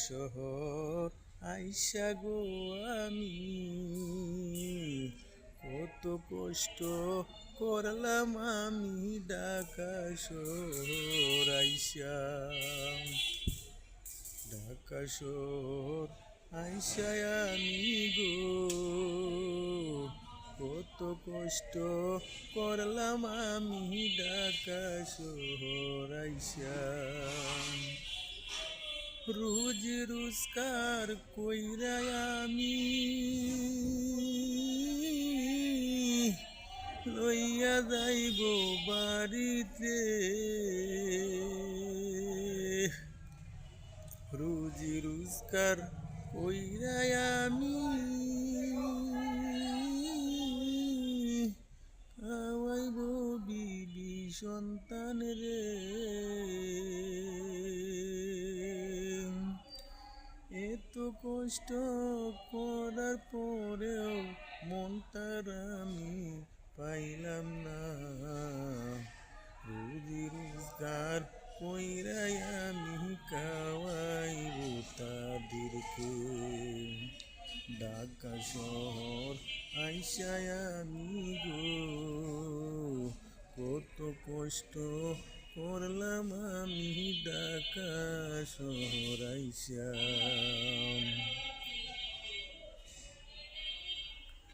শহর আইসা গো আমি কত কষ্ট করলাম আমি ঢাকা শহর আইসা ঢাকা শহর আইসা আমি গো কত কষ্ট করলাম আমি ঢাকা শহর আইসা রোজ রোজগার কইরা আমি লইয়া যাইব বাড়িতে রোজ রোজগার কইরা আমি খাওয়াইব বিবি সন্তান রে এত কষ্ট করার পরেও মনটার আমি পাইলাম না রোজি রোজগার কইরাই আমি খাওয়াইব তাদেরকে ঢাকা শহর আইসায় আমি গো কত কষ্ট করলাম আমি ঢাকা শহর আইসা